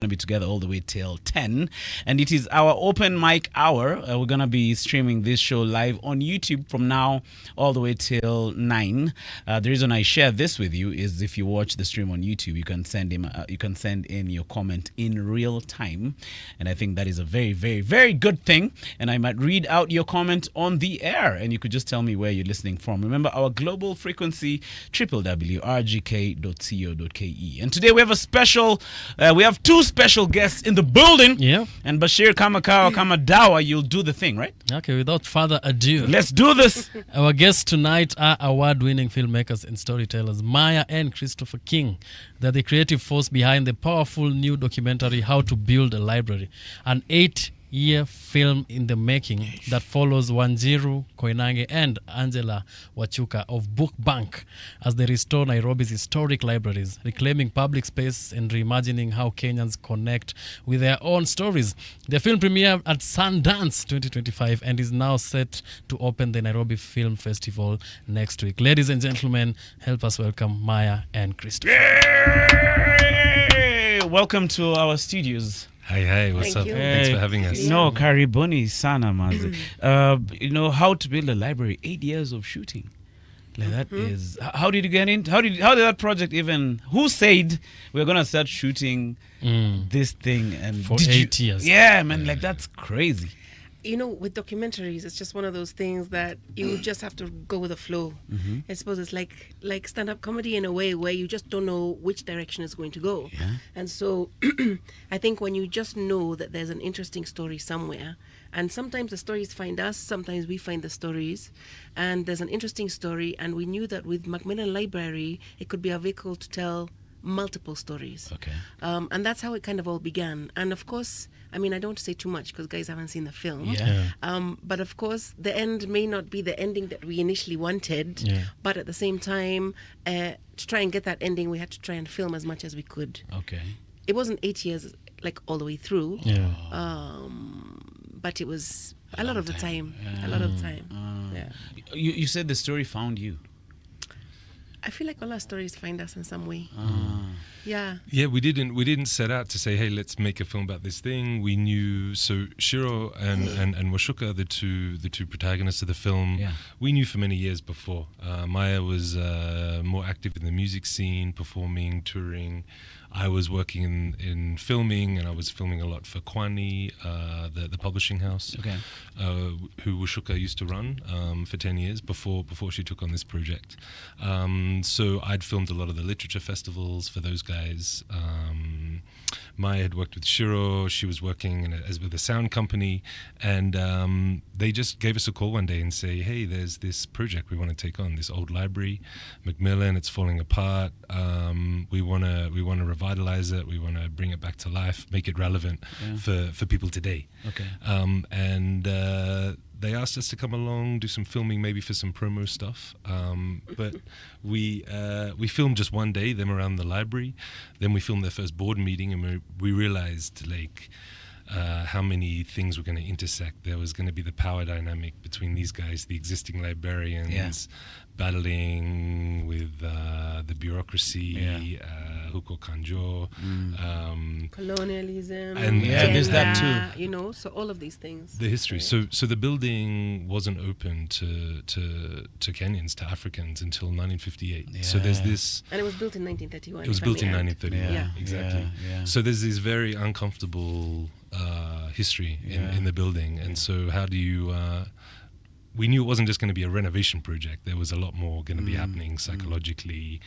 to be together all the way till 10, and it is our open mic hour. We're going to be streaming this show live on YouTube from now all the way till 9. The reason I share this with you is if you watch the stream on YouTube, you can send in your comment in real time, and I think that is a very, very, very good thing, and I might read out your comment on the air, and you could just tell me where you're listening from. Remember our global frequency, www.rgk.co.ke. And today we have a special, we have two special guests in the building. Yeah. And Bashir Kamadawa, you'll do the thing, right? Okay, without further ado, let's do this. Our guests tonight are award-winning filmmakers and storytellers, Maia and Christopher King. They're the creative force behind the powerful new documentary, How to Build a Library, an 8-year film in the making that follows Wanjiru Koinange and Angela Wachuka of Book Bank as they restore Nairobi's historic libraries, reclaiming public space and reimagining how Kenyans connect with their own stories. The film premiered at Sundance 2025 and is now set to open the Nairobi Film Festival next week. Ladies and gentlemen, help us welcome Maia and Christopher. Yay! Welcome to our studios. Hi, what's up? Thanks for having us. No, karibuni sana mazi. How to Build a Library, 8 years of shooting. Like that is, how did you get in? How did that project even, who said we're going to start shooting this thing? And for 8 years. Yeah, man, like that's crazy. You know, with documentaries, it's just one of those things that you just have to go with the flow. I suppose it's like stand-up comedy in a way where you just don't know which direction it's going to go. Yeah. And so I think when you just know that there's an interesting story somewhere, and sometimes the stories find us, sometimes we find the stories, and there's an interesting story, and we knew that with Macmillan Library, it could be a vehicle to tell multiple stories. Okay. And that's how it kind of all began. And of course, I mean, I don't say too much because guys haven't seen the film. Yeah. But of course, the end may not be the ending that we initially wanted. Yeah. But at the same time, to try and get that ending, we had to try and film as much as we could. Okay. It wasn't 8 years, like all the way through. Yeah. But it was a lot of the time. A lot of the time. Yeah. You said the story found you. I feel like all our stories find us in some way. Yeah. Yeah, we didn't set out to say, hey, let's make a film about this thing. We knew, so Shiro and Washuka, the two protagonists of the film, we knew for many years before. Maia was more active in the music scene, performing, touring. I was working in filming, and I was filming a lot for Kwani, the publishing house, who Washuka used to run for 10 years before she took on this project. So I'd filmed a lot of the literature festivals for those guys. Maia had worked with Shiro. She was working with a sound company, and they just gave us a call one day and say, hey, there's this project we want to take on, this old library, Macmillan, it's falling apart. We want to revitalize it. We want to bring it back to life, make it relevant for people today. Okay. And they asked us to come along, do some filming, maybe for some promo stuff. But we filmed just one day, them around the library. Then we filmed their first board meeting, and we realized how many things were going to intersect. There was going to be the power dynamic between these guys, the existing librarians, battling with the bureaucracy, Huko Kanjo, colonialism, and there's that too. You know, so all of these things. The history. So the building wasn't open to Kenyans, to Africans until 1958. Yeah. So there's this. And it was built in 1931. It was built in 1931. Yeah. Exactly. Yeah. So there's this very uncomfortable history in the building, and so how do you? We knew it wasn't just going to be a renovation project. There was a lot more going to be happening psychologically,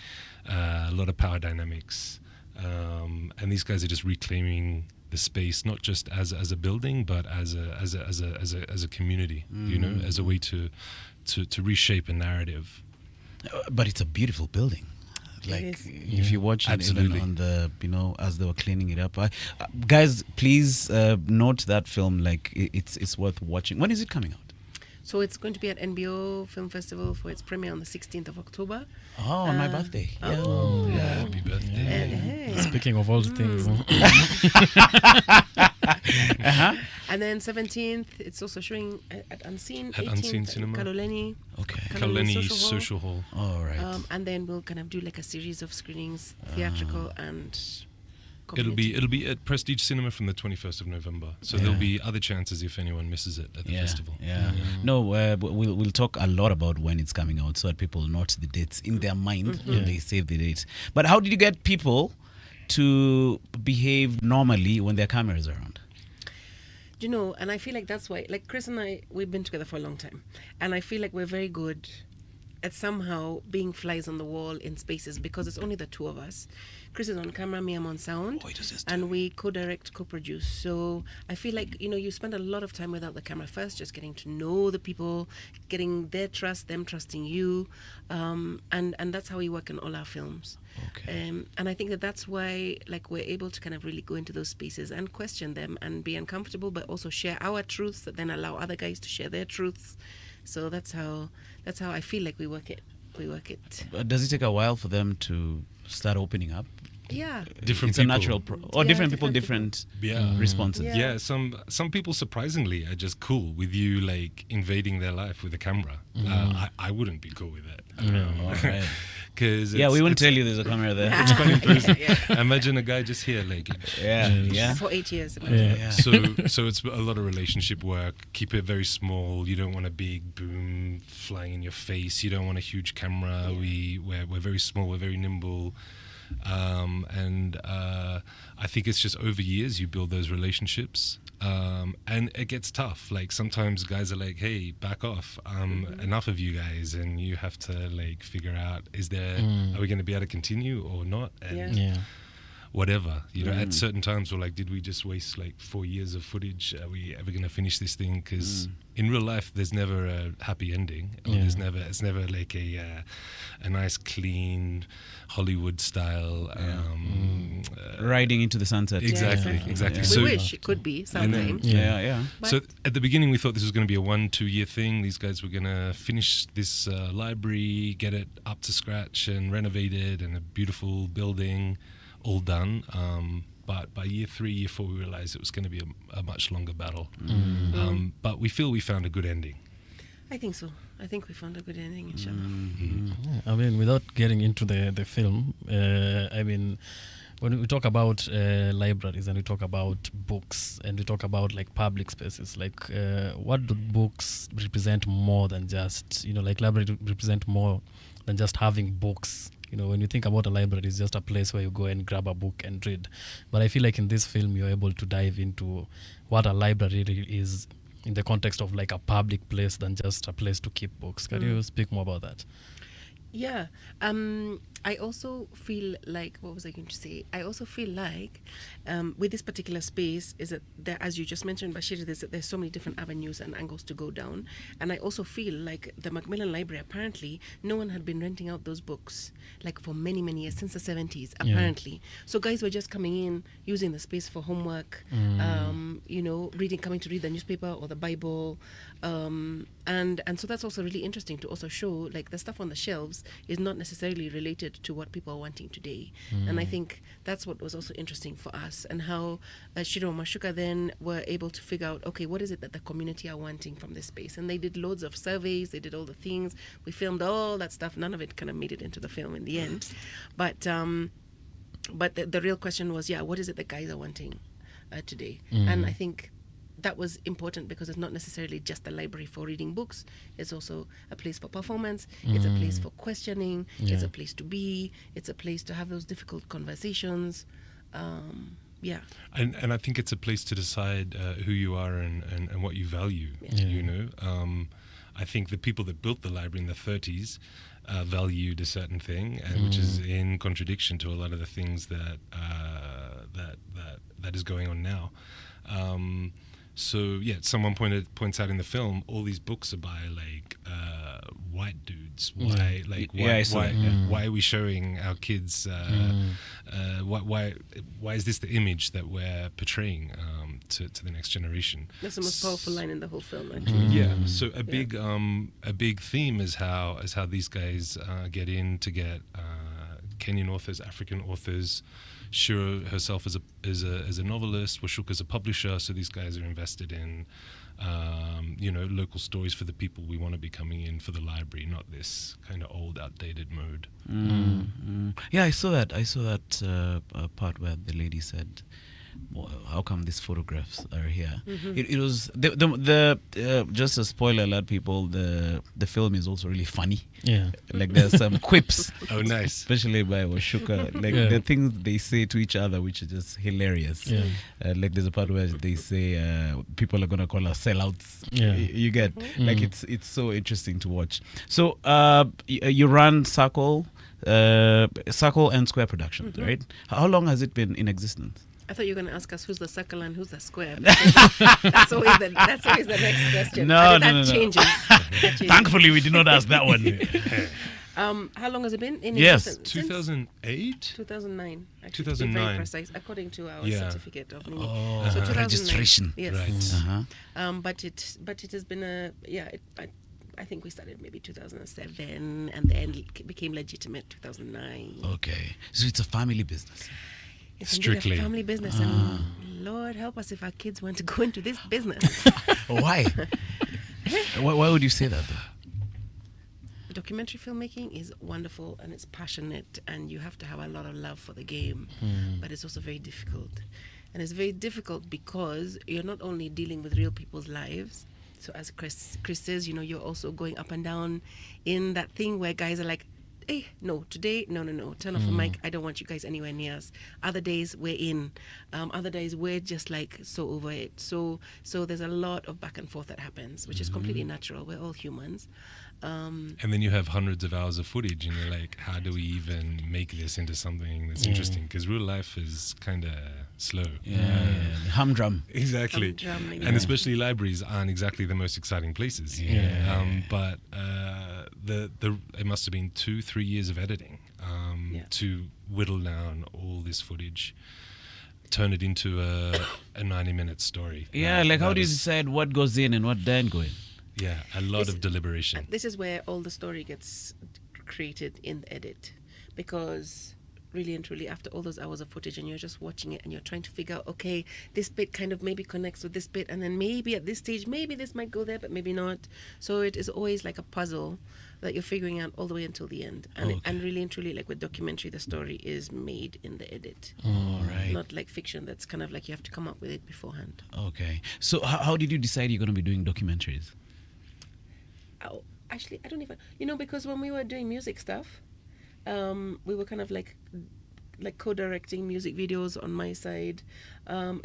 a lot of power dynamics, and these guys are just reclaiming the space, not just as a building, but as a community. You know, as a way to reshape a narrative. But it's a beautiful building. Like if you watch it even on the, as they were cleaning it up. Guys, please note that film. Like it's worth watching. When is it coming out? So it's going to be at NBO Film Festival for its premiere on the 16th of October. Oh, on my birthday. Happy birthday. Hey. Speaking of all things. And then 17th, it's also showing at Unseen. At 18th, Unseen Cinema. Kaloleni. Okay. Kaloleni Social Hall. All right. And then we'll kind of do like a series of screenings, theatrical and community. It'll be at Prestige Cinema from the 21st of November. So there'll be other chances if anyone misses it at the festival. Yeah. No, we'll talk a lot about when it's coming out so that people note the dates in their mind when they save the dates. But how did you get people to behave normally when their cameras are around? You know, and I feel like that's why, like Chris and I, we've been together for a long time, and I feel like we're very good at somehow being flies on the wall in spaces because it's only the two of us. Chris is on camera, me, I'm on sound, and we co-direct, co-produce. So I feel like, you know, you spend a lot of time without the camera first, just getting to know the people, getting their trust, them trusting you, and that's how we work in all our films. Okay. And I think that's why, like, we're able to kind of really go into those spaces and question them and be uncomfortable, but also share our truths that then allow other guys to share their truths. So that's how I feel like we work it. Does it take a while for them to start opening up? Yeah. Different It's people. a natural different people, different responses. Yeah, some people surprisingly are just cool with you like invading their life with a camera. I wouldn't be cool with that. All right. Cause we wouldn't tell you there's a camera there. it's quite intrusive. Imagine a guy just here like For 8 years. So it's a lot of relationship work. Keep it very small. You don't want a big boom flying in your face. You don't want a huge camera. We're very small, we're very nimble. And I think it's just over years you build those relationships, and it gets tough. Like sometimes guys are like, "Hey, back off! Enough of you guys," and you have to like figure out: are we going to be able to continue or not? And whatever, you know. At certain times, we're like, "Did we just waste like 4 years of footage? Are we ever going to finish this thing?" Because in real life, there's never a happy ending. Or it's never like a nice, clean Hollywood style riding into the sunset. Exactly. We wish it could be sometimes. So at the beginning, we thought this was going to be a 1-2 year thing. These guys were going to finish this library, get it up to scratch and renovated, and a beautiful building, all done. But by year 3, year 4, we realized it was going to be a much longer battle. But we feel we found a good ending. I think so. I think we found a good ending, inshallah. I mean, without getting into the film, I mean, when we talk about libraries and we talk about books and we talk about like public spaces, like what do books represent more than just, you know, like library represent more than just having books? You know, when you think about a library, it's just a place where you go and grab a book and read. But I feel like in this film, you're able to dive into what a library really is in the context of like a public place than just a place to keep books. Can you speak more about that? Yeah. I also feel like, what was I going to say? I also feel like with this particular space is that there, as you just mentioned, Bashir, there's so many different avenues and angles to go down. And I also feel like the Macmillan Library, apparently, no one had been renting out those books like for many, many years, since the 70s, apparently. So guys were just coming in, using the space for homework, you know, coming to read the newspaper or the Bible. And so that's also really interesting to also show like the stuff on the shelves is not necessarily related to what people are wanting today. And I think that's what was also interesting for us, and how Shiro and Mashuka then were able to figure out, okay, what is it that the community are wanting from this space? And they did loads of surveys, they did all the things, we filmed all that stuff. None of it kind of made it into the film in the end. But the real question was, what is it that guys are wanting today? And I think that was important because it's not necessarily just a library for reading books. It's also a place for performance. It's a place for questioning. It's a place to be. It's a place to have those difficult conversations. And I think it's a place to decide who you are and what you value. You know, I think the people that built the library in the 30s valued a certain thing, and which is in contradiction to a lot of the things that is going on now. So someone points out in the film, all these books are by like white dudes. Why are we showing our kids? Why is this the image that we're portraying to the next generation? That's the most powerful line in the whole film, actually. So a big theme is how these guys get Kenyan authors, African authors, Shiro herself is a novelist, Washuka is a publisher, so these guys are invested in local stories for the people we want to be coming in for the library, not this kind of old, outdated mode. Yeah, I saw that part where the lady said, well, how come these photographs are here? It was the just a spoiler alert, people. The film is also really funny. Yeah, like there's some quips. Oh, nice. Especially by Washuka, like the things they say to each other, which is just hilarious. Yeah. Like there's a part where they say people are gonna call us sellouts. Yeah. You get like it's so interesting to watch. So you run Circle and Square Productions, right? How long has it been in existence? I thought you were going to ask us who's the circle and who's the square. That's always the next question. No. Changes. Thankfully, we did not ask that one. How long has it been in Yes. existence? 2008? 2009. Actually, 2009. to be very precise, according to our certificate of need. Oh, So 2009. registration. Yes. Right. But it has been I think we started maybe 2007 and then it became legitimate 2009. Okay, so it's a family business. It's indeed Strictly. a family business, and Lord help us if our kids want to go into this business. Why? Why would you say that, though? Documentary filmmaking is wonderful and it's passionate, and you have to have a lot of love for the game, but it's also very difficult. And it's very difficult because you're not only dealing with real people's lives. So as Chris says, you're also going up and down in that thing where guys are like, hey, no, today, no, turn off the mic. I don't want you guys anywhere near us. Other days we're in. Other days we're just like so over it. So there's a lot of back and forth that happens, which is completely natural. We're all humans. And then you have hundreds of hours of footage, and you're like, how do we even make this into something that's interesting? Because real life is kind of slow. Humdrum. Exactly. Humdrum, And especially libraries aren't exactly the most exciting places. But it must have been 2-3 years of editing to whittle down all this footage, turn it into a 90-minute story. Yeah, like how do you decide what goes in and what doesn't go in? Yeah, a lot of deliberation. This is where all the story gets created in the edit, because really and truly, after all those hours of footage and you're just watching it and you're trying to figure out, okay, this bit kind of maybe connects with this bit, and then maybe at this stage, maybe this might go there, but maybe not. So it is always like a puzzle that you're figuring out all the way until the end. And, and really and truly, like with documentary, the story is made in the edit. All right. Not like fiction that's kind of like you have to come up with it beforehand. Okay. So how did you decide you're going to be doing documentaries? Oh, actually, I don't even, because when we were doing music stuff, we were kind of like co-directing music videos on my side.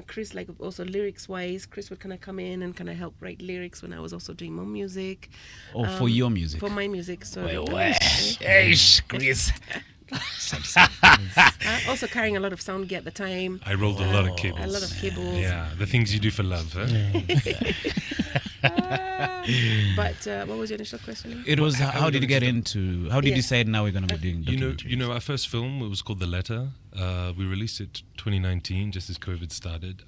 Chris, like also lyrics wise, Chris would kind of come in and kind of help write lyrics when I was also doing more music. For your music? For my music. So Hey, Chris. also carrying a lot of sound gear at the time. I rolled a lot of cables. A lot of cables. Yeah, the things you do for love. Huh? But what was your initial question? It was how did you get into? How did you decide now we're going to be doing documentaries? Our first film, it was called The Letter. We released it 2019, just as COVID started.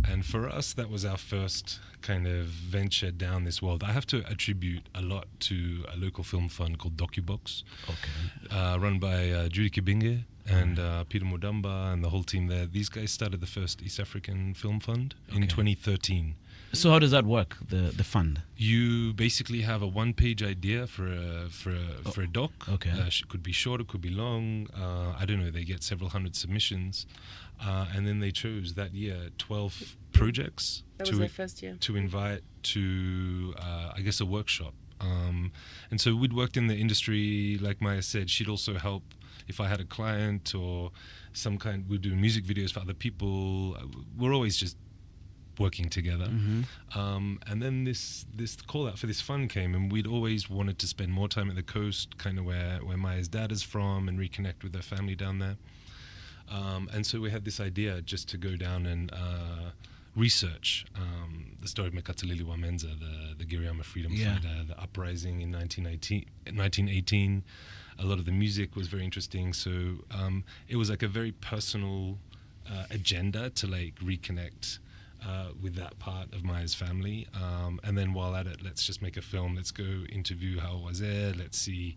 And for us, that was our first kind of venture down this world. I have to attribute a lot to a local film fund called Docubox, run by Judy Kibinge and Peter Mudamba and the whole team there. These guys started the first East African Film Fund in 2013. So how does that work, the fund? You basically have a one-page idea for a doc. Okay. It could be short, it could be long. I don't know. They get several hundred submissions, and then they chose that year 12 projects. That was their first year. To invite to, I guess, a workshop. And so we'd worked in the industry, like Maia said. She'd also help if I had a client or some kind. We'd do music videos for other people. We're always just working together. And then this call out for this fund came, and we'd always wanted to spend more time at the coast, kind of where Maia's dad is from, and reconnect with her family down there. And so we had this idea just to go down and research the story of Mekatilili Wamenza, the Giriama freedom fighter, the uprising in 1918. A lot of the music was very interesting, so it was like a very personal agenda to like reconnect with that part of Maia's family, and then while at it, let's just make a film. Let's go interview how it was there. Let's see,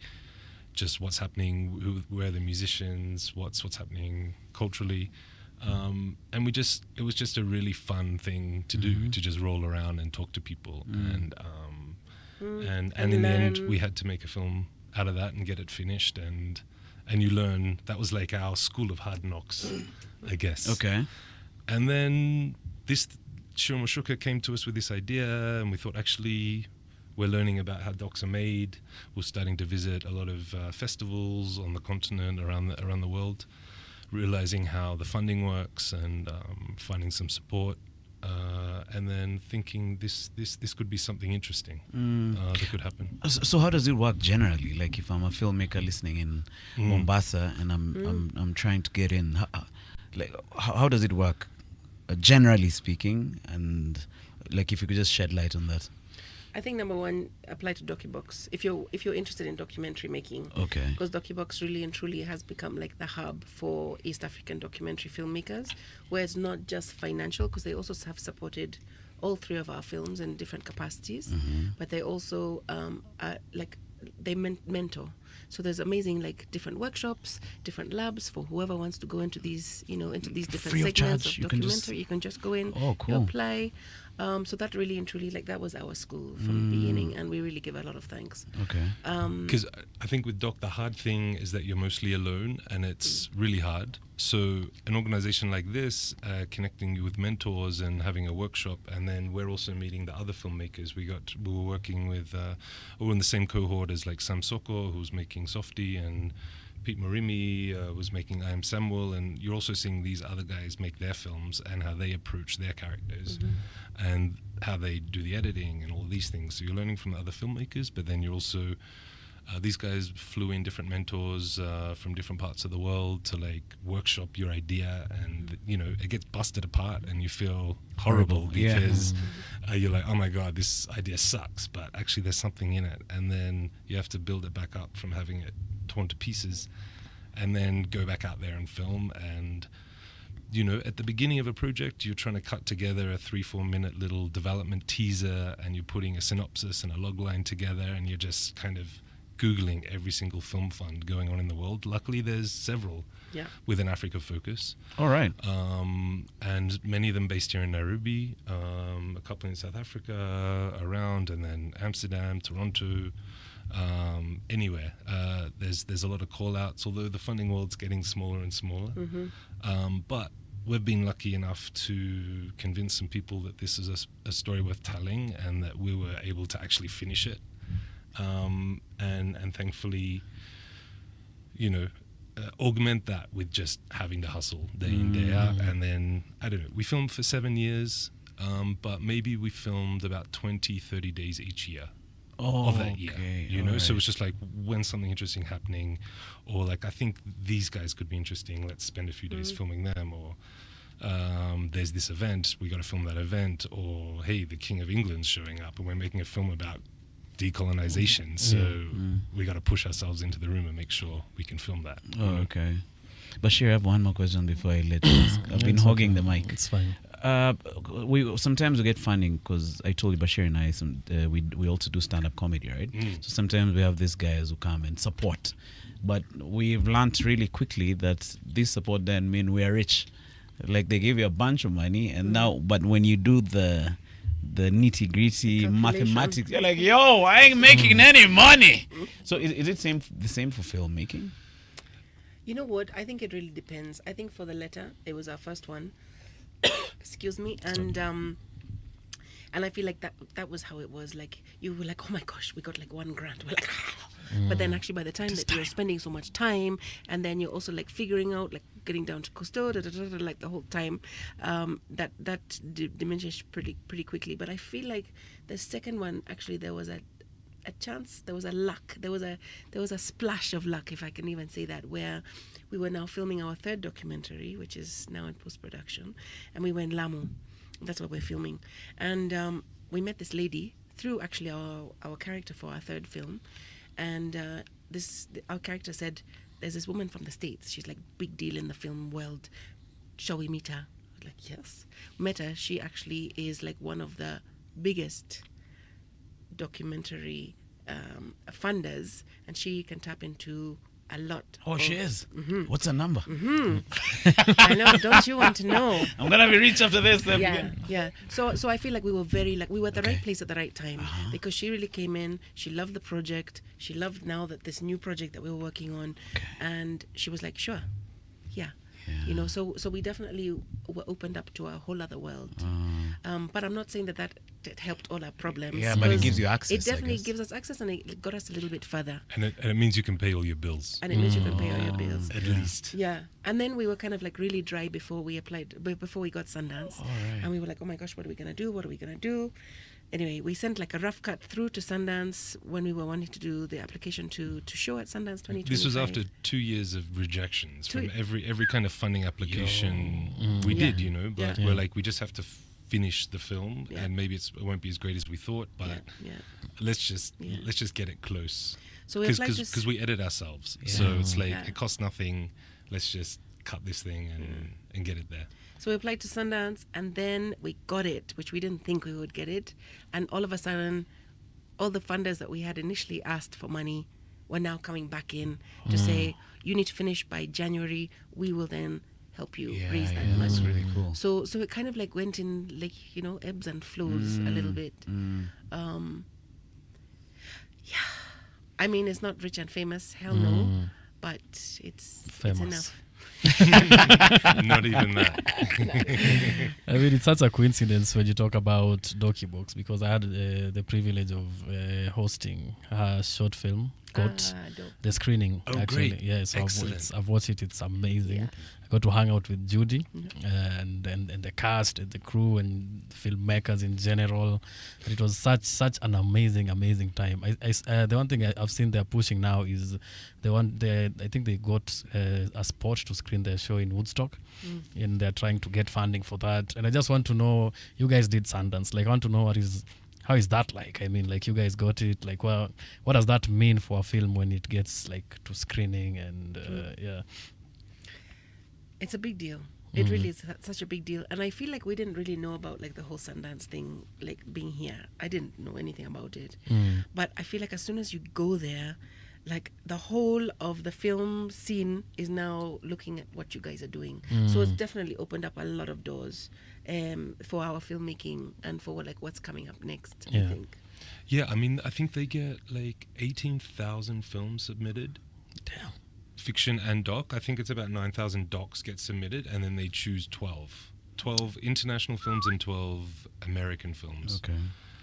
just what's happening, where are the musicians, what's happening culturally. And it was just a really fun thing to do, to just roll around and talk to people. And in the end, we had to make a film out of that and get it finished. And you learn, that was like our school of hard knocks, I guess. Okay. And then Shiro Moshoka came to us with this idea, and we thought, actually, we're learning about how docs are made. We're starting to visit a lot of festivals on the continent, around the world, realizing how the funding works and finding some support, and then thinking this could be something interesting that could happen. So how does it work generally? Like if I'm a filmmaker listening in Mombasa and I'm trying to get in, how does it work, generally speaking? And like if you could just shed light on that. I think number one, apply to Docubox if you're interested in documentary making. Okay. Because Docubox really and truly has become like the hub for East African documentary filmmakers, where it's not just financial, because they also have supported all three of our films in different capacities, but they also they mentor. So there's amazing different workshops, different labs for whoever wants to go into these different Free of segments charge. of documentary. You can just go in, Oh, cool. you apply. So that really and truly, that was our school from the beginning, and we really give a lot of thanks. Okay. Because I think with Doc, the hard thing is that you're mostly alone, and it's really hard. So an organization like this, connecting you with mentors and having a workshop, and then we're also meeting the other filmmakers. We were working with, we were in the same cohort as Sam Soko, who's making Softy, and Pete Morimi was making I Am Samuel, and you're also seeing these other guys make their films and how they approach their characters and how they do the editing and all these things. So you're learning from the other filmmakers, but then you're also these guys flew in different mentors from different parts of the world to workshop your idea, and it gets busted apart and you feel horrible because you're like, oh my god, this idea sucks, but actually there's something in it, and then you have to build it back up from having it torn to pieces, and then go back out there and film. And at the beginning of a project, you're trying to cut together a 3-4 minute little development teaser, and you're putting a synopsis and a log line together, and you're just kind of Googling every single film fund going on in the world. Luckily, there's several with an Africa focus. All right. And many of them based here in Nairobi, a couple in South Africa, around, and then Amsterdam, Toronto, anywhere. There's a lot of call-outs, although the funding world's getting smaller and smaller. But we've been lucky enough to convince some people that this is a story worth telling, and that we were able to actually finish it. And thankfully, augment that with just having to hustle day in, day out. And then, I don't know, we filmed for 7 years, but maybe we filmed about 20-30 days each year of that year. Right. So it's just when something interesting happening, or I think these guys could be interesting, let's spend a few days filming them, or there's this event, we got to film that event, or hey, the King of England's showing up and we're making a film about decolonization, so we got to push ourselves into the room and make sure we can film that. Okay. Bashir, I have one more question before I let you ask. I've been hogging the mic. It's fine. Sometimes we get funding, because I told you, Bashir and I, we also do stand-up comedy, right? So sometimes we have these guys who come and support, but we've learned really quickly that this support then mean we are rich. They give you a bunch of money, and but when you do the nitty gritty mathematics, you're like, yo, I ain't making any money. So is it the same for filmmaking? You know what? I think it really depends. I think for The Letter, it was our first one. Excuse me. And I feel like that was how it was. You were like, oh my gosh, we got $1 grant. We're like, but then actually by the time that you're spending so much time, and then you're also figuring out, getting down to Cousteau, the whole time, that diminished pretty quickly. But I feel like the second one, actually, there was a chance, there was a luck, there was a splash of luck, if I can even say that, where we were now filming our third documentary, which is now in post-production, and we were in Lamu. That's what we're filming. And we met this lady through actually our character for our third film. And our character said, there's this woman from the States. She's big deal in the film world. Shall we meet her? I was yes. Met her. She actually is one of the biggest documentary funders, and she can tap into a lot. Oh, she is? What's her number? I know, don't you want to know? I'm going to be rich after this. Then. Yeah. So I feel like we were we were at the right place at the right time, because she really came in. She loved the project. She loved now that this new project that we were working on, and she was like, sure, yeah. You know, so we definitely were opened up to a whole other world. But I'm not saying that helped all our problems. Yeah, but it gives you access. It definitely gives us access, and it got us a little bit further. And it means you can pay all your bills. And it means you can pay all your bills. At least. Yeah. And then we were kind of like really dry before we applied, before we got Sundance. And we were like, oh my gosh, what are we going to do? What are we going to do? Anyway, we sent like a rough cut through to Sundance when we were wanting to do the application to show at Sundance 2025. This was after 2 years of rejections from every kind of funding application we did, you know. But we're like, we just have to finish the film, and maybe it won't be as great as we thought, but let's just get it close. So because we edit ourselves, so it's like it costs nothing. Let's just cut this thing and get it there. So we applied to Sundance, and then we got it, which we didn't think we would get it. And all of a sudden, all the funders that we had initially asked for money were now coming back in to say, you need to finish by January. We will then help you raise that money. That's really cool. So it kind of like went in like, you know, ebbs and flows a little bit. I mean, it's not rich and famous, hell no, but it's enough. Not even that. I mean, it's such a coincidence when you talk about Docubox, because I had the privilege of hosting a short film got the screening. Oh, actually. great. Yeah, so I've watched it. It's amazing. Yeah. I got to hang out with Judy and the cast, and the crew, and filmmakers in general. And it was such an amazing time. The one thing I've seen they're pushing now is I think they got a spot to screen their show in Woodstock, and they're trying to get funding for that. And I just want to know, you guys did Sundance. Like, I want to know how is that like? I mean, like, you guys got it. Like, well, what does that mean for a film when it gets like to screening and It's a big deal. It really is such a big deal. And I feel like we didn't really know about like the whole Sundance thing, like being here. I didn't know anything about it. But I feel like as soon as you go there, like the whole of the film scene is now looking at what you guys are doing. So it's definitely opened up a lot of doors for our filmmaking and for like what's coming up next, I think. Yeah, I mean, I think they get like 18,000 films submitted. Damn. Fiction and doc. I think it's about 9,000 docs get submitted, and then they choose 12 international films and 12 American films. Okay.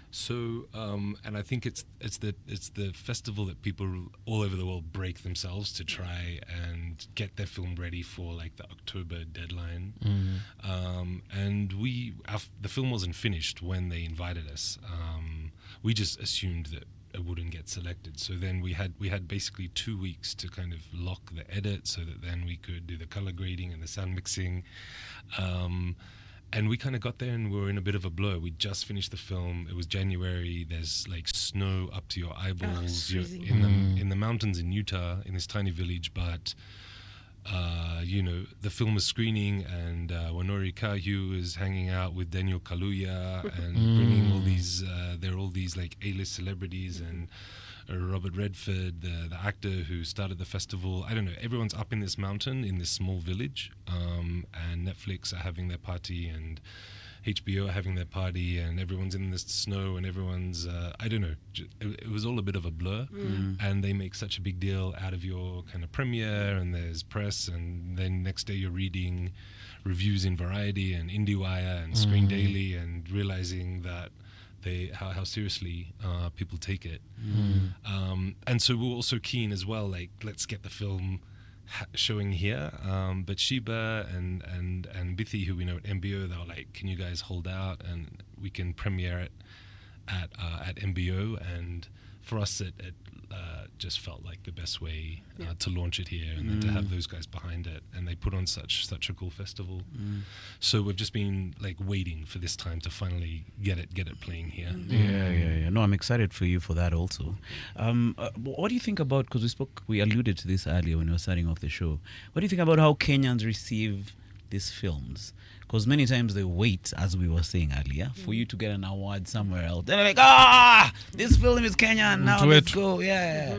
So, and I think it's the festival that people all over the world break themselves to try and get their film ready for like the October deadline. And the film wasn't finished when they invited us. We just assumed that it wouldn't get selected. So then we had basically 2 weeks to kind of lock the edit, so that then we could do the color grading and the sound mixing. And we kind of got there and we were in a bit of a blur. We just finished the film. It was January. There's like snow up to your eyeballs. You're in the mountains in Utah, in this tiny village. But you know, the film was screening, and Wanori Kahu is hanging out with Daniel Kaluuya and bringing all these. There are all these like A-list celebrities and. Robert Redford, the actor who started the festival. I don't know, everyone's up in this mountain in this small village, and Netflix are having their party, and HBO are having their party, and everyone's in the snow, and everyone's, I don't know, it was all a bit of a blur, and they make such a big deal out of your kind of premiere, and there's press, and then next day you're reading reviews in Variety and IndieWire and Screen Daily, and realizing that how seriously people take it. And so we're also keen as well, like, let's get the film showing here. But Sheba and Bithi, who we know at MBO, they were like, can you guys hold out and we can premiere it at MBO? And for us, it just felt like the best way to launch it here, and then to have those guys behind it, and they put on such a cool festival. So we've just been like waiting for this time to finally get it playing here. Yeah. No, I'm excited for you for that also. What do you think about, because we alluded to this earlier when we were starting off the show, what do you think about how Kenyans receive these films? Because many times they wait, as we were saying earlier, for you to get an award somewhere else. They're like, this film is Kenyan, now let's go. Yeah.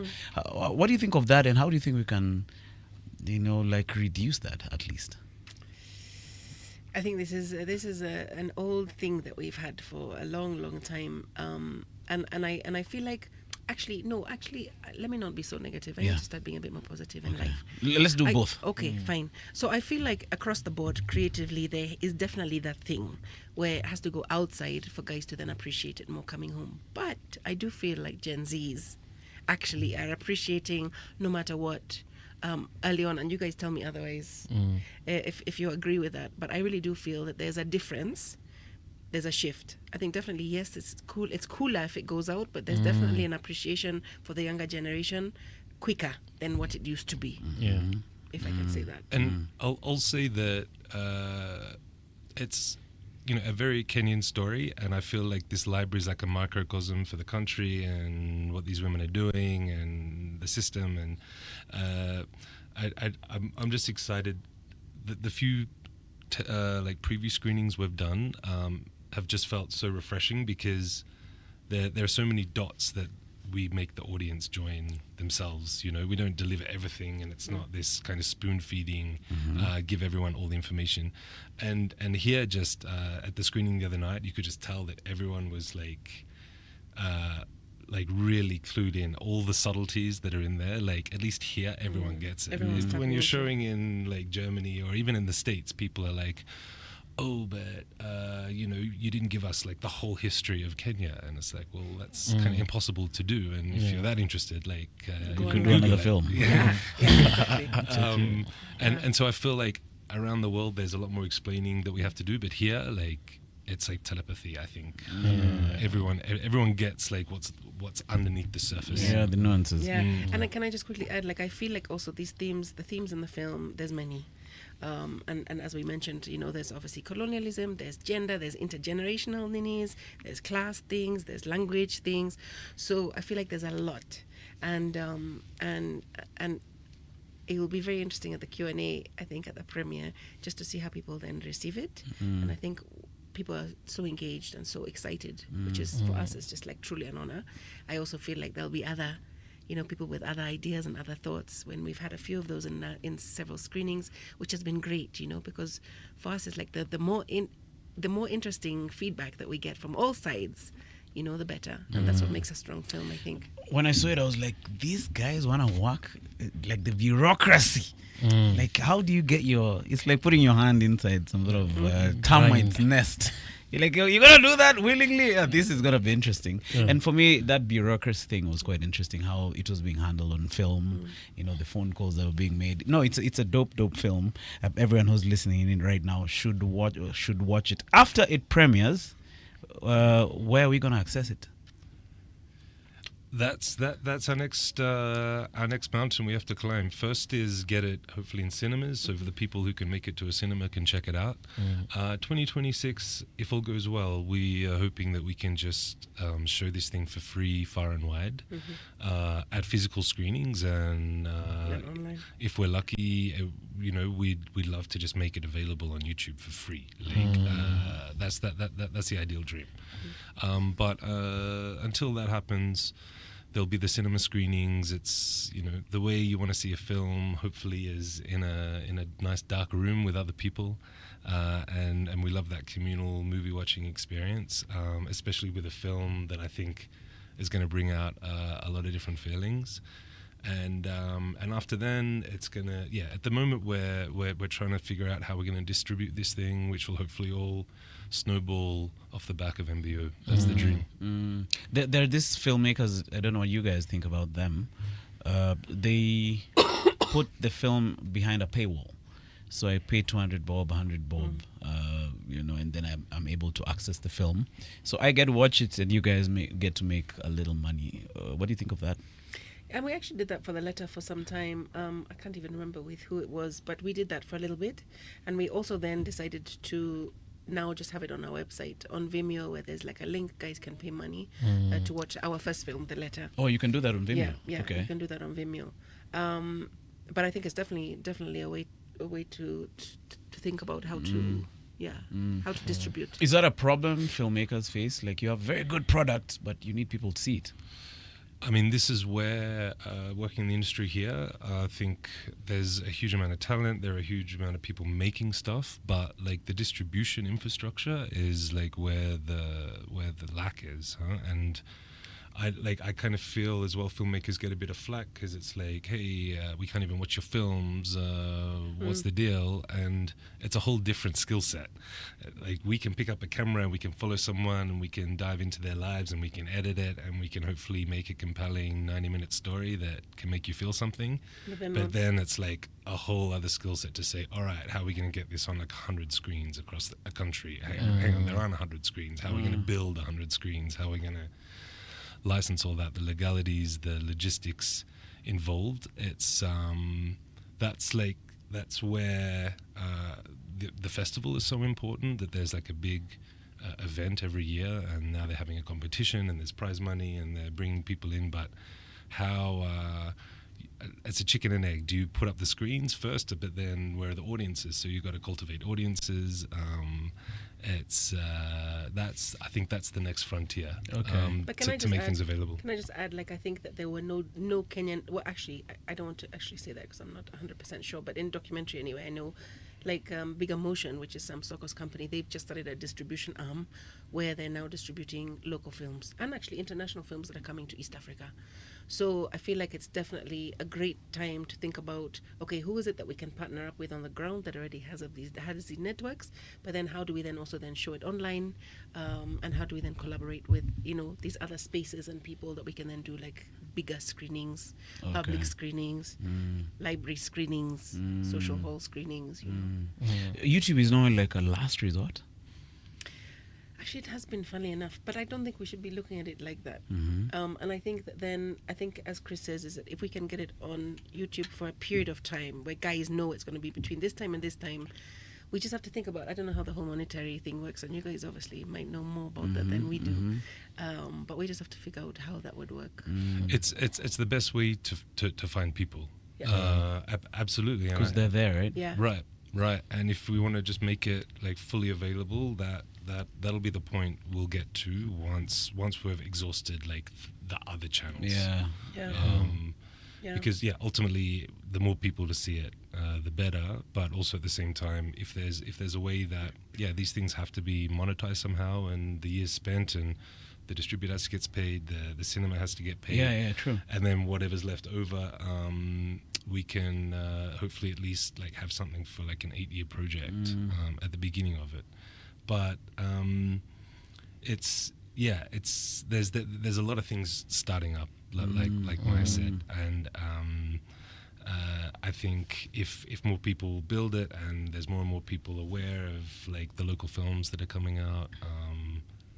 What do you think of that, and how do you think we can, reduce that at least? I think this is an old thing that we've had for a long time, and I feel like actually let me not be so negative. I need to start being a bit more positive in life. Let's do both. Okay, fine. So I feel like across the board, creatively, there is definitely that thing where it has to go outside for guys to then appreciate it more coming home. But I do feel like Gen Zs actually are appreciating no matter what. Early on, and you guys tell me otherwise if you agree with that, but I really do feel that there's a difference, there's a shift. I think definitely, yes, it's cooler if it goes out, but there's definitely an appreciation for the younger generation quicker than what it used to be, if I can say that. And I'll say that it's a very Kenyan story, and I feel like this library is like a microcosm for the country and what these women are doing and the system, and I'm just excited that the few preview screenings we've done have just felt so refreshing, because there are so many dots that we make the audience join themselves. We don't deliver everything, and it's not this kind of spoon feeding, give everyone all the information. And here, just at the screening the other night, you could just tell that everyone was like really clued in, all the subtleties that are in there. Like, at least here, everyone gets it. When you're showing in like Germany or even in the States, people are like, oh, but you didn't give us like the whole history of Kenya, and it's like, well, that's kind of impossible to do. And if you're that interested, like, you can do another film. Exactly. And so I feel like around the world there's a lot more explaining that we have to do, but here, like, it's like telepathy. I think everyone gets like what's underneath the surface. Yeah, the nuances. Yeah, and can I just quickly add, like, I feel like also the themes in the film, there's many. And as we mentioned, there's obviously colonialism, there's gender, there's intergenerational needs, there's class things, there's language things. So I feel like there's a lot, and it will be very interesting at the Q&A, I think, at the premiere, just to see how people then receive it. And I think people are so engaged and so excited, which is, for us, it's just like truly an honor. I also feel like there'll be other people with other ideas and other thoughts, when we've had a few of those in several screenings, which has been great, because for us it's like the more interesting feedback that we get from all sides, the better. And that's what makes a strong film, I think. When I saw it, I was like, these guys want to work, like the bureaucracy. Like, how do you get it's like putting your hand inside some sort of termite nest. You're like, you're going to do that willingly? Yeah, this is going to be interesting. And for me, that bureaucracy thing was quite interesting, how it was being handled on film, the phone calls that were being made. No, it's a dope film. Everyone who's listening in right now should watch it. After it premieres, where are we going to access it? That's our next mountain we have to climb. First is get it hopefully in cinemas, so for the people who can make it to a cinema can check it out. 2026, if all goes well, we are hoping that we can just show this thing for free far and wide at physical screenings, and if we're lucky, we'd love to just make it available on YouTube for free. Like, that's the ideal dream. But until that happens, there'll be the cinema screenings. It's the way you want to see a film, hopefully, is in a nice dark room with other people, and we love that communal movie watching experience, especially with a film that I think is going to bring out a lot of different feelings. And after then, it's gonna at the moment we're trying to figure out how we're gonna distribute this thing, which will hopefully all snowball off the back of MBO. That's the dream. There are these filmmakers, I don't know what you guys think about them. They put the film behind a paywall. So I pay 200 bob, 100 bob, and then I'm able to access the film. So I get to watch it, and you guys get to make a little money. What do you think of that? And we actually did that for the letter for some time. I can't even remember with who it was, but we did that for a little bit. And we also then decided to now just have it on our website, on Vimeo, where there's like a link. Guys can pay money to watch our first film, The Letter. Oh, you can do that on Vimeo? Yeah, okay. You can do that on Vimeo. But I think it's definitely a way way to think about how to how to distribute. Is that a problem filmmakers face? Like, you have very good products, but you need people to see it. I mean, this is where working in the industry here, I think there's a huge amount of talent. There are a huge amount of people making stuff, but like the distribution infrastructure is like where the lack is, huh? And I kind of feel as well filmmakers get a bit of flack because it's like, hey, we can't even watch your films. What's the deal? And it's a whole different skill set. Like, we can pick up a camera and we can follow someone and we can dive into their lives and we can edit it and we can hopefully make a compelling 90-minute story that can make you feel something. But then it's like a whole other skill set to say, all right, how are we going to get this on like 100 screens across a country? Hang on, there aren't 100 screens. How are we going to build 100 screens? How are we going to license all that, the legalities, the logistics involved? It's that's where the festival is so important, that there's like a big event every year, and now they're having a competition and there's prize money and they're bringing people in. But how it's a chicken and egg. Do you put up the screens first, but then where are the audiences? So you've got to cultivate audiences. I think that's the next frontier. Okay. But to make things available. Can I just add, like, I think that there were no Kenyan. Well, actually, I don't want to actually say that because I'm not 100% sure. But in documentary, anyway, I know, like, Bigger Motion, which is Sam Soko's company, they've just started a distribution arm where they're now distributing local films and actually international films that are coming to East Africa. So I feel like it's definitely a great time to think about, okay, who is it that we can partner up with on the ground that already has these networks, but then how do we then also then show it online, and how do we then collaborate with, these other spaces and people that we can then do like bigger screenings, public screenings, library screenings, social hall screenings. YouTube is not like a last resort. Actually, it has been, funny enough, but I don't think we should be looking at it like that. And I think that then, as Chris says, is that if we can get it on YouTube for a period of time where guys know it's going to be between this time and this time, we just have to think about, I don't know how the whole monetary thing works, and you guys obviously might know more about that than we do. But we just have to figure out how that would work. It's the best way to find people. Absolutely. Because they're there, right? Yeah. Right. And if we want to just make it like fully available, that'll be the point we'll get to once we've exhausted like the other channels. Because ultimately the more people to see it, the better. But also at the same time, if there's a way that these things have to be monetized somehow, and the years spent and the distributor gets paid, the cinema has to get paid. True. And then whatever's left over, we can hopefully at least like have something for like an 8-year project at the beginning of it. But there's a lot of things starting up, like Maia said, and I think if more people build it and there's more and more people aware of like the local films that are coming out,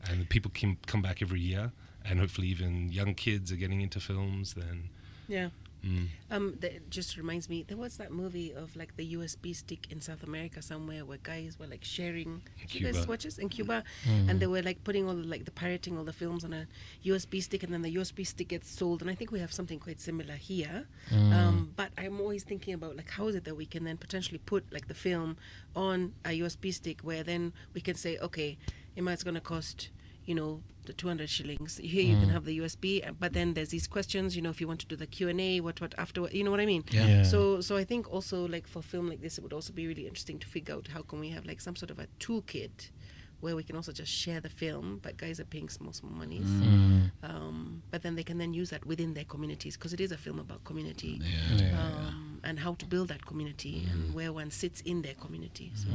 and people can come back every year, and hopefully even young kids are getting into films, then that just reminds me, there was that movie of like the USB stick in South America somewhere where guys were like sharing. You guys watch this in Cuba, and they were like putting the pirating all the films on a USB stick, and then the USB stick gets sold. And I think we have something quite similar here. But I'm always thinking about like how is it that we can then potentially put like the film on a USB stick where then we can say, okay, it's going to cost the 200 shillings. Here you can have the USB, but then there's these questions, if you want to do the Q&A, what afterward, you know what I mean? So I think also like for film like this, it would also be really interesting to figure out how can we have like some sort of a toolkit where we can also just share the film, but guys are paying small monies. But then they can then use that within their communities, because it is a film about community, and how to build that community and where one sits in their community. So.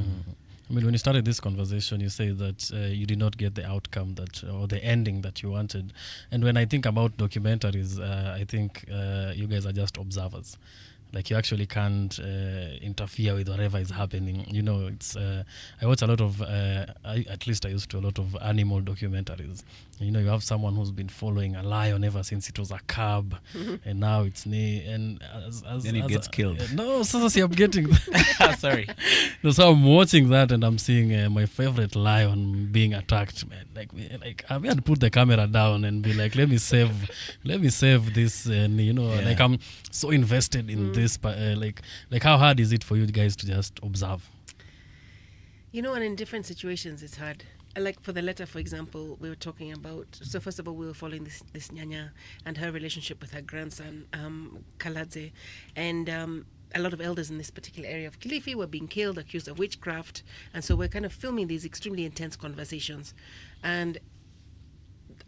I mean, when you started this conversation, you say that you did not get the outcome or the ending that you wanted. And when I think about documentaries, I think you guys are just observers. Like, you actually can't interfere with whatever is happening. It's I watch a lot of, at least I used to, a lot of animal documentaries. You have someone who's been following a lion ever since it was a cub, and now it's and then it gets killed. No, see, I'm getting sorry. No, so I'm watching that and I'm seeing my favorite lion being attacked, man. Like I had to put the camera down and be like, let me save this, and like I'm so invested in this. this, like how hard is it for you guys to just observe? You know, and in different situations, it's hard. Like for the letter, for example, we were talking about. So first of all, we were following this Nyanya and her relationship with her grandson, Kaladze, and a lot of elders in this particular area of Kilifi were being killed, accused of witchcraft, and so we're kind of filming these extremely intense conversations, and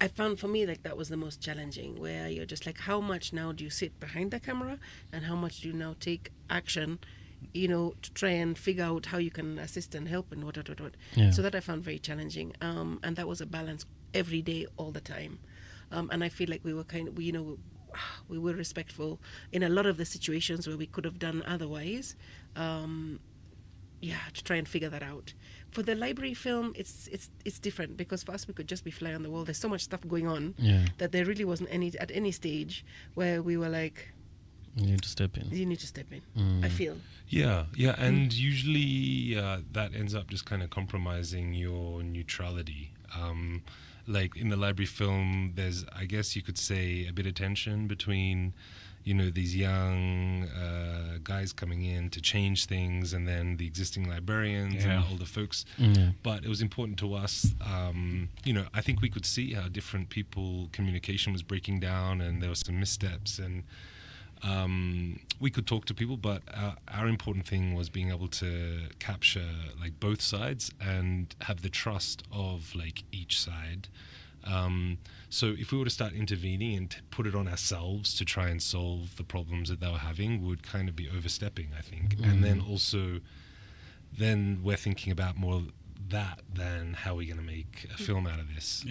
I found for me like that was the most challenging, where you're just like, how much now do you sit behind the camera, and how much do you now take action, you know, to try and figure out how you can assist and help and what. Yeah. So that I found very challenging, and that was a balance every day, all the time, and I feel like we were we were respectful in a lot of the situations where we could have done otherwise. To try and figure that out. For the library film, it's different, because for us we could just be fly on the wall. There's so much stuff going on that there really wasn't at any stage where we were like, you need to step in. I feel. Yeah, and usually that ends up just kind of compromising your neutrality. Like in the library film, there's, I guess you could say, a bit of tension between, you know, these young guys coming in to change things, and then the existing librarians and older folks. But it was important to us, you know, I think we could see how different people, communication was breaking down, and there were some missteps, and we could talk to people, but our important thing was being able to capture like both sides and have the trust of like each side. So if we were to start intervening and put it on ourselves to try and solve the problems that they were having, would kind of be overstepping, I think. And then also, then we're thinking about more that than how we're going to make a film out of this.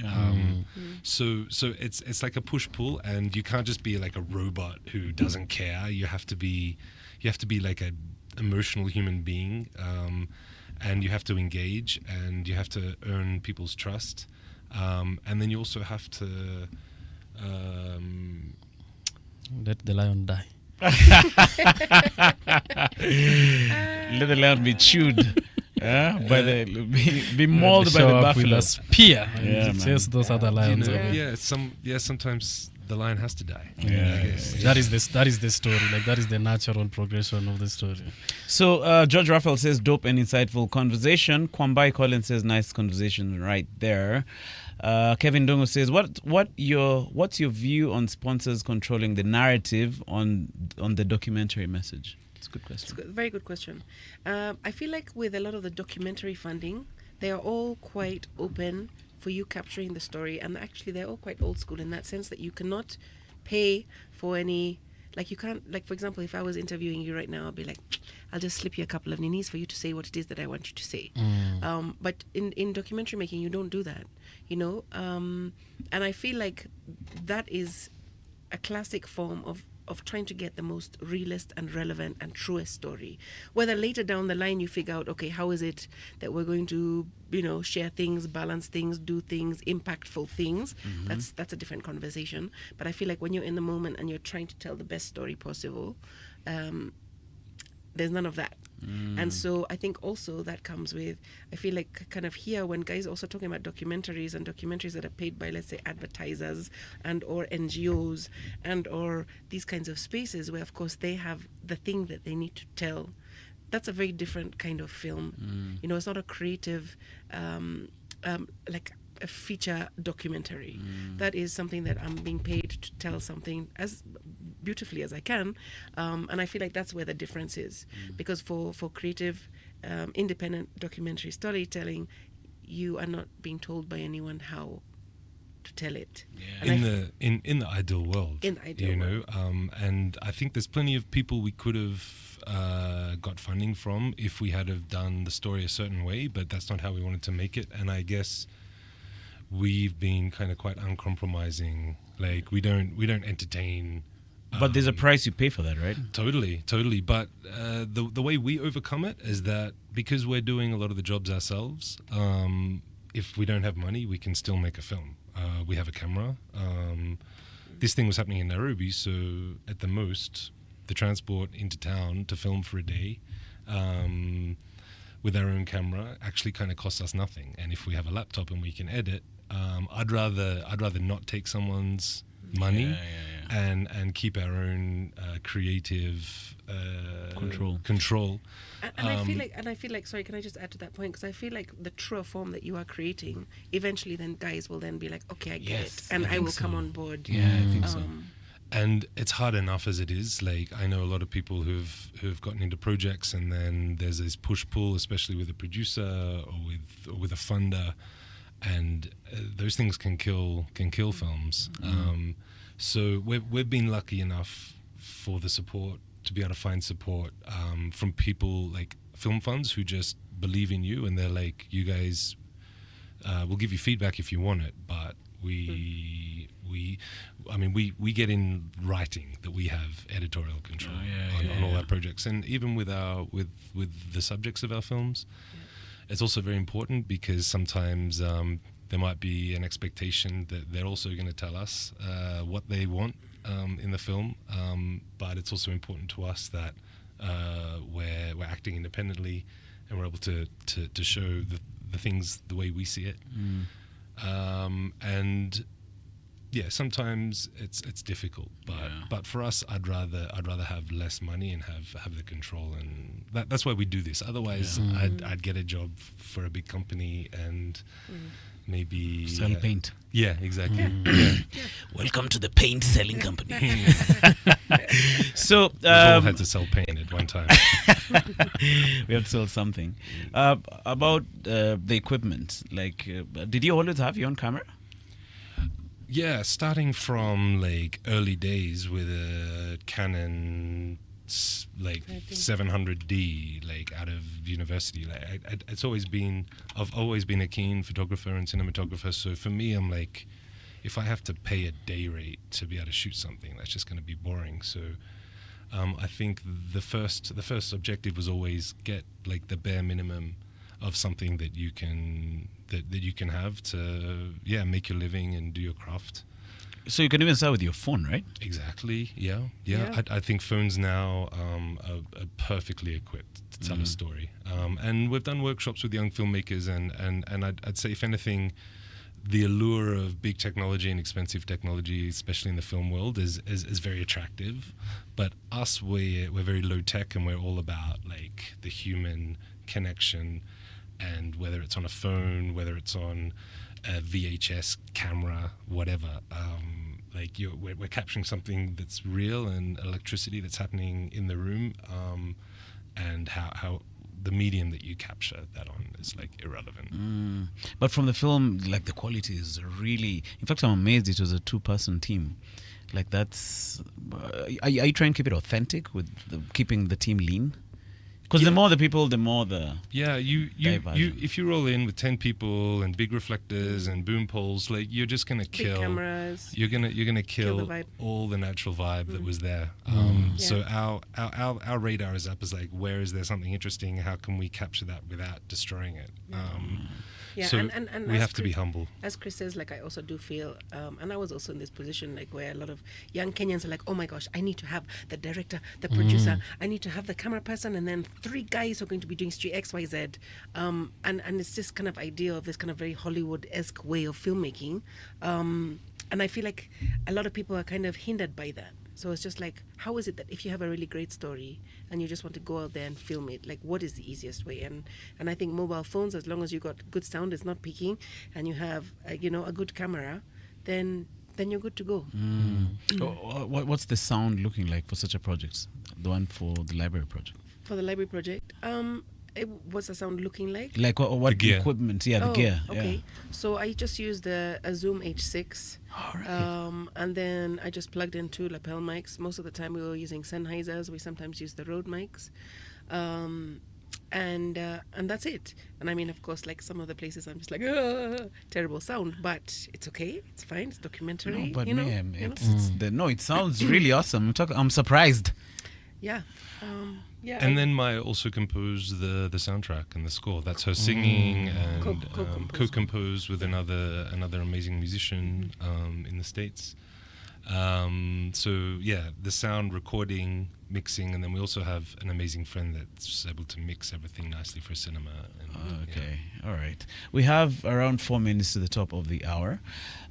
So it's like a push-pull, and you can't just be like a robot who doesn't care. You have to be like a emotional human being, and you have to engage, and you have to earn people's trust. And then you also have to let the lion die. Let the lion be chewed. Be mauled by the buffalo. With a spear. Yeah, chase those other lions. Sometimes the lion has to die. I guess. That is the story. Like that is the natural progression of the story. So George Raphael says dope and insightful conversation. Kwambai Collins says nice conversation right there. Kevin Dongo says what's your view on sponsors controlling the narrative on the documentary message? It's a good question. It's a very good question. I feel like with a lot of the documentary funding, they are all quite open for you capturing the story, and actually they're all quite old school in that sense that you cannot pay for any, like you can't, like for example, if I was interviewing you right now, I'll be like, I'll just slip you a couple of ninis for you to say what it is that I want you to say. But in documentary making, you don't do that, you know, and I feel like that is a classic form of trying to get the most realist and relevant and truest story. Whether later down the line you figure out, okay, how is it that we're going to, you know, share things, balance things, do things, impactful things, that's a different conversation. But I feel like when you're in the moment and you're trying to tell the best story possible, there's none of that. And so I think also that comes with, I feel like kind of here when guys are also talking about documentaries and documentaries that are paid by, let's say, advertisers and or NGOs and or these kinds of spaces where of course they have the thing that they need to tell. That's a very different kind of film. You know, it's not a creative like a feature documentary. That is something that I'm being paid to tell something as beautifully as I can, and I feel like that's where the difference is, because for creative independent documentary storytelling, you are not being told by anyone how to tell it. In the ideal world, and I think there's plenty of people we could have got funding from if we had have done the story a certain way, but that's not how we wanted to make it. And I guess we've been kind of quite uncompromising. Like we don't entertain. But there's a price you pay for that, right? Totally. But the way we overcome it is that because we're doing a lot of the jobs ourselves, if we don't have money, we can still make a film. We have a camera. This thing was happening in Nairobi, so at the most, the transport into town to film for a day with our own camera actually kind of costs us nothing. And if we have a laptop and we can edit, I'd rather not take someone's money and keep our own creative control. And I feel like, sorry, can I just add to that point? Because I feel like the truer form that you are creating, eventually then guys will then be like, okay, I get it, and I will come on board. Yeah, I think so. And it's hard enough as it is. Like, I know a lot of people who've gotten into projects, and then there's this push-pull, especially with a producer or with a funder, and those things can kill films. So we've been lucky enough for the support, to be able to find support from people like film funds who just believe in you, and they're like, you guys, we'll give you feedback if you want it, but we get in writing that we have editorial control on all our projects, and even with the subjects of our films. It's also very important because sometimes there might be an expectation that they're also going to tell us what they want in the film, but it's also important to us that we're acting independently and we're able to show the things the way we see it. And yeah, sometimes it's difficult, but for us, I'd rather have less money and have the control, and that's why we do this. Otherwise, I'd get a job for a big company and maybe sell paint. Yeah, exactly. Welcome to the paint selling company. So we all had to sell paint at one time. We have to sell something. About the equipment, like, did you always have your own camera? Yeah, starting from like early days with a Canon like 700D, like out of university. Like I've always been a keen photographer and cinematographer. So for me, I'm like, if I have to pay a day rate to be able to shoot something, that's just going to be boring. So I think the first objective was always get like the bare minimum of something that you can have to make your living and do your craft. So you can even start with your phone, right? Exactly. Yeah. I think phones now are perfectly equipped to tell a story. And we've done workshops with young filmmakers, and I'd say, if anything, the allure of big technology and expensive technology, especially in the film world, is very attractive. But us, we're very low tech, and we're all about like the human connection. And whether it's on a phone, whether it's on a VHS camera, whatever, we're capturing something that's real, and electricity that's happening in the room, and how the medium that you capture that on is like irrelevant. But from the film, like, the quality is really. In fact, I'm amazed it was a 2-person team. Like, that's. Are you trying to keep it authentic with keeping the team lean? Because the more the people, the more the you if you roll in with 10 people and big reflectors and boom poles, like, you're just gonna kill big cameras. You're gonna kill the all the natural vibe that was there. So our radar is up as like, where is there something interesting? How can we capture that without destroying it? So and we have to be humble. As Chris says, like, I also do feel, and I was also in this position, like, where a lot of young Kenyans are like, oh my gosh, I need to have the director, the producer, I need to have the camera person, and then 3 guys who are going to be doing street XYZ. And it's this kind of idea of this kind of very Hollywood-esque way of filmmaking. And I feel like a lot of people are kind of hindered by that. So it's just like, how is it that if you have a really great story and you just want to go out there and film it, like, what is the easiest way? And I think mobile phones, as long as you got good sound, it's not peaking, and you have a good camera, then you're good to go. What's the sound looking like for such a project? The one for the library project? For the library project, what's the sound looking like? Like what equipment? Yeah, the gear. Okay. Yeah. So I just used a Zoom H6. All right. And then I just plugged in 2 lapel mics. Most of the time we were using Sennheisers. We sometimes use the Rode mics. And that's it. And I mean, of course, like, some of the places I'm just like, terrible sound, but it's okay. It's fine. It's documentary. No, but ma'am, it sounds really awesome. I'm surprised. Yeah. And then Maia also composed the soundtrack and the score. That's her singing and co-composed with another amazing musician in the States. So yeah, the sound recording, mixing, and then we also have an amazing friend that's able to mix everything nicely for cinema. And, Okay, all right. We have around 4 minutes to the top of the hour.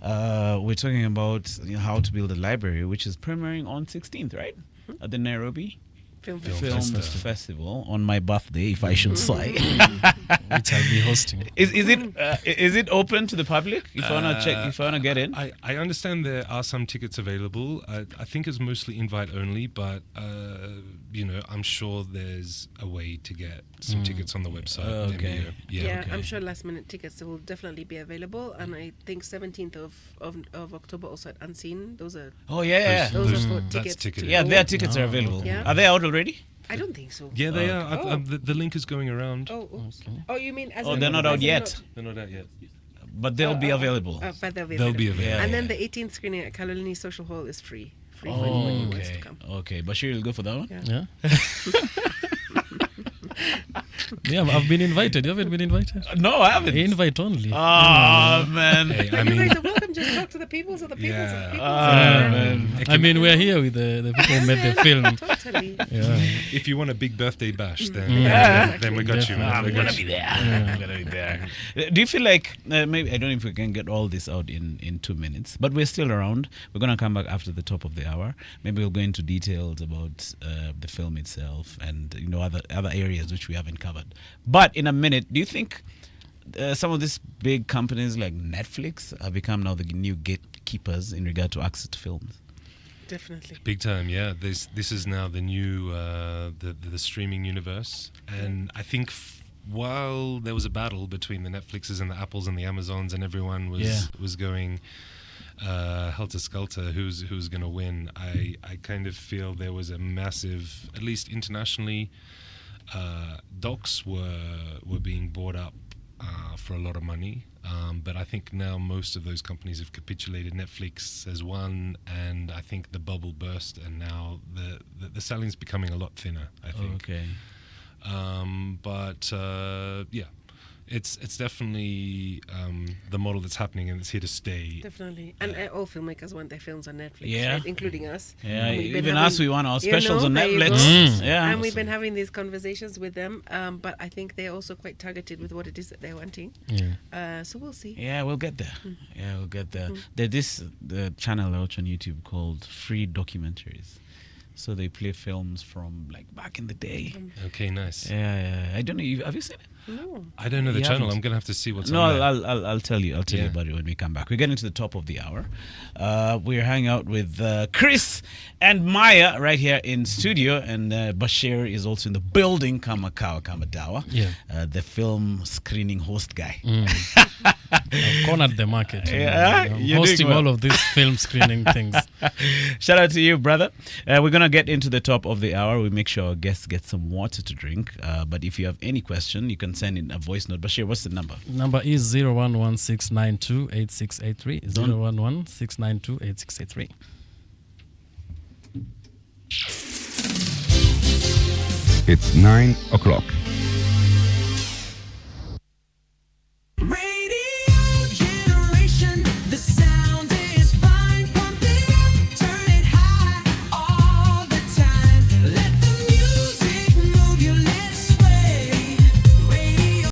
We're talking about how to build a library, which is premiering on 16th, right? At the Nairobi Film Film Festival. Festival on my birthday, if I should say. Which I'll be hosting. Is it open to the public? If I wanna check, if I wanna get in. I understand there are some tickets available. I think it's mostly invite only, but I'm sure there's a way to get some tickets on the website. Okay. Yeah, okay. I'm sure last minute tickets will definitely be available, and I think 17th of October also at Unseen. Those are Oh yeah, those are for that's tickets. ticketed. yeah. Their tickets are available. Yeah. Are they out already? I don't think so. Yeah, they are. Oh. The link is going around. Oh, oops. Oh, you mean as Oh, in- they're not as out in yet, They're not out yet. but they'll be available. But they'll be They'll available. be available. Yeah, And yeah. then the 18th screening at Kalolini Social Hall is free. Free for Oh, anyone who wants to okay. come. Okay, Bashir will go for that one. Yeah. Yeah, I've been invited. You haven't been invited? No, I haven't. Invite only. Oh man. Hey, But I you mean, guys are welcome. Just talk to the people, so the people. Yeah. Man. I mean, we're here with the people who made the film. Totally. Yeah. if you want a big birthday bash, then Yeah. then we got you, man. I'm We gonna got be you. there. I'm gonna be there. Do you feel like maybe I don't know if we can get all this out in 2 minutes, but we're still around. We're gonna come back after the top of the hour. Maybe we'll go into details about the film itself and other areas which we haven't covered. But in a minute, do you think some of these big companies like Netflix have become now the new gatekeepers in regard to access to films? Definitely. Big time, yeah. This is now the new the streaming universe, and I think while there was a battle between the Netflixes and the Apples and the Amazons, and everyone was going helter skelter, who's going to win. I kind of feel there was a massive, at least internationally, docs were being bought up for a lot of money. But I think now most of those companies have capitulated. Netflix has won, and I think the bubble burst, and now the selling's becoming a lot thinner, I think. Okay. But yeah, it's definitely the model that's happening, and it's here to stay. Definitely. And all filmmakers want their films on Netflix, Yeah. right? Including us. Yeah, And we've been even having- us, we want our you specials know, on there you Netflix. go. Yeah. And we've been having these conversations with them, but I think they're also quite targeted with what it is that they're wanting. Yeah. So we'll see. Yeah, we'll get there. Yeah, we'll get there. There's the channel I watch on YouTube called Free Documentaries. So they play films from like back in the day. Okay, nice. Yeah. I don't know. Have you seen it? No. I don't know the You channel. haven't? I'm gonna have to see what's No, on there. I'll tell you. I'll tell you Yeah. about it when we come back. We're getting to the top of the hour. We're hanging out with Chris and Maia right here in studio, and Bashir is also in the building. Kamadawa, Yeah. the film screening host guy. I've cornered the market. Yeah, I'm you're doing hosting well. all of these film screening things. Shout out to you, brother. We're going to get into the top of the hour. We make sure our guests get some water to drink. But if you have any question, you can send in a voice note. Bashir, what's the number? Number is 011-692-8683. 011-692-8683. It's 9 o'clock.